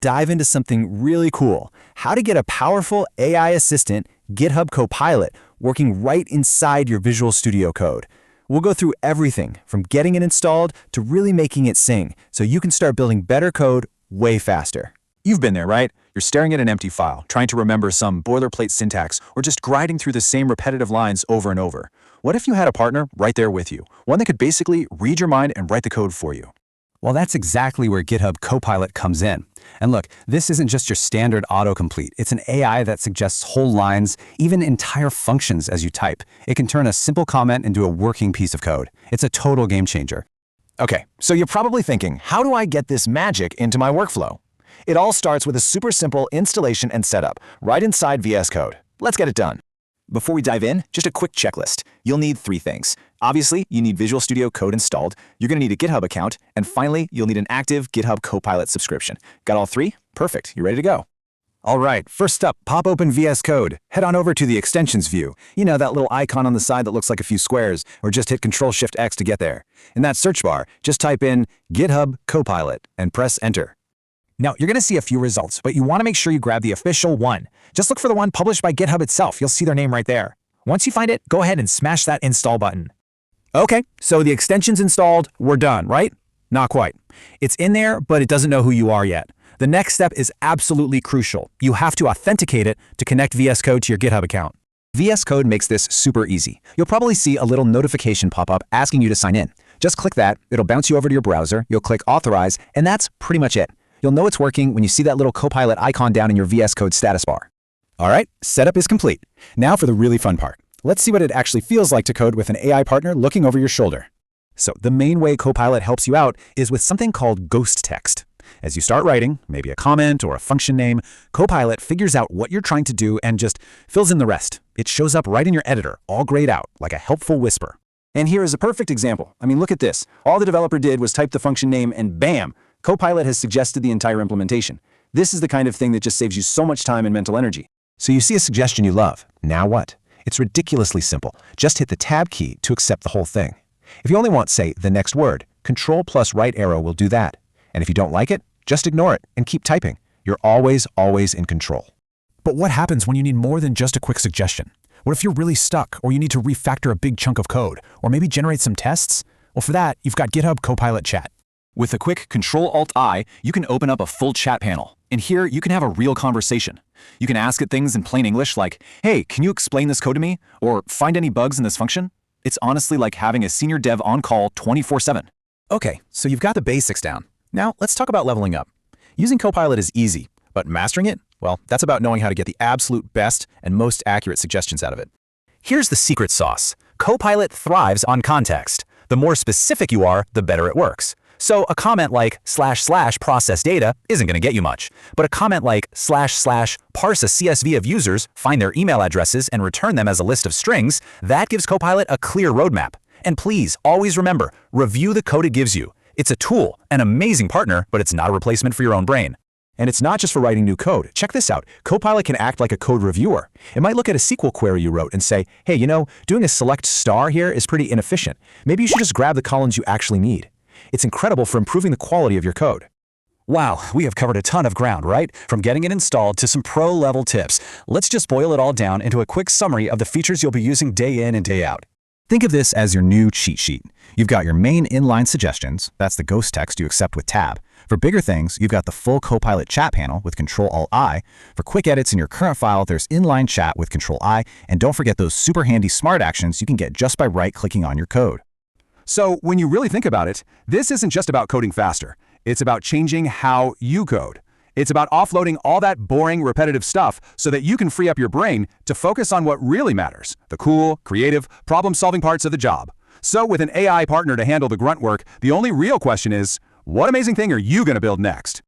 dive into something really cool: how to get a powerful AI assistant, GitHub Copilot, working right inside your Visual Studio Code. We'll go through everything from getting it installed to really making it sing, so you can start building better code way faster. You've been there, right? You're staring at an empty file, trying to remember some boilerplate syntax, or just grinding through the same repetitive lines over and over. What if you had a partner right there with you, one that could basically read your mind and write the code for you? Well, that's exactly where GitHub Copilot comes in. And look, this isn't just your standard autocomplete. It's an AI that suggests whole lines, even entire functions as you type. It can turn a simple comment into a working piece of code. It's a total game changer. Okay, so you're probably thinking, how do I get this magic into my workflow? It all starts with a super simple installation and setup right inside VS Code. Let's get it done. Before we dive in, just a quick checklist. You'll need 3 things. Obviously, you need Visual Studio Code installed, you're going to need a GitHub account, and finally, you'll need an active GitHub Copilot subscription. Got all 3? Perfect, you're ready to go. All right, first up, pop open VS Code. Head on over to the Extensions view. You know, that little icon on the side that looks like a few squares, or just hit Ctrl-Shift-X to get there. In that search bar, just type in GitHub Copilot and press Enter. Now, you're going to see a few results, but you want to make sure you grab the official one. Just look for the one published by GitHub itself. You'll see their name right there. Once you find it, go ahead and smash that install button. Okay, so the extension's installed, we're done, right? Not quite. It's in there, but it doesn't know who you are yet. The next step is absolutely crucial. You have to authenticate it to connect VS Code to your GitHub account. VS Code makes this super easy. You'll probably see a little notification pop up asking you to sign in. Just click that, it'll bounce you over to your browser, you'll click Authorize, and that's pretty much it. You'll know it's working when you see that little Copilot icon down in your VS Code status bar. All right, setup is complete. Now for the really fun part. Let's see what it actually feels like to code with an AI partner looking over your shoulder. So the main way Copilot helps you out is with something called ghost text. As you start writing, maybe a comment or a function name, Copilot figures out what you're trying to do and just fills in the rest. It shows up right in your editor, all grayed out, like a helpful whisper. And here is a perfect example. I mean, look at this. All the developer did was type the function name and bam! Copilot has suggested the entire implementation. This is the kind of thing that just saves you so much time and mental energy. So you see a suggestion you love. Now what? It's ridiculously simple. Just hit the Tab key to accept the whole thing. If you only want, say, the next word, Control plus right arrow will do that. And if you don't like it, just ignore it and keep typing. You're always in control. But what happens when you need more than just a quick suggestion? What if you're really stuck, or you need to refactor a big chunk of code, or maybe generate some tests? Well, for that, you've got GitHub Copilot Chat. With a quick Ctrl-Alt-I, you can open up a full chat panel. And here, you can have a real conversation. You can ask it things in plain English like, hey, can you explain this code to me? Or find any bugs in this function? It's honestly like having a senior dev on call 24/7. Okay, so you've got the basics down. Now, let's talk about leveling up. Using Copilot is easy, but mastering it, well, that's about knowing how to get the absolute best and most accurate suggestions out of it. Here's the secret sauce. Copilot thrives on context. The more specific you are, the better it works. So a comment like // process data isn't going to get you much. But a comment like // parse a CSV of users, find their email addresses, and return them as a list of strings, that gives Copilot a clear roadmap. And please, always remember, review the code it gives you. It's a tool, an amazing partner, but it's not a replacement for your own brain. And it's not just for writing new code. Check this out. Copilot can act like a code reviewer. It might look at a SQL query you wrote and say, hey, you know, doing a select star here is pretty inefficient. Maybe you should just grab the columns you actually need. It's incredible for improving the quality of your code. Wow, we have covered a ton of ground, right? From getting it installed to some pro-level tips. Let's just boil it all down into a quick summary of the features you'll be using day in and day out. Think of this as your new cheat sheet. You've got your main inline suggestions. That's the ghost text you accept with Tab. For bigger things, you've got the full Copilot chat panel with Ctrl-Alt-I. For quick edits in your current file, there's inline chat with Ctrl-I. And don't forget those super handy smart actions you can get just by right-clicking on your code. So when you really think about it, this isn't just about coding faster. It's about changing how you code. It's about offloading all that boring, repetitive stuff so that you can free up your brain to focus on what really matters, the cool, creative, problem-solving parts of the job. So with an AI partner to handle the grunt work, the only real question is, what amazing thing are you going to build next?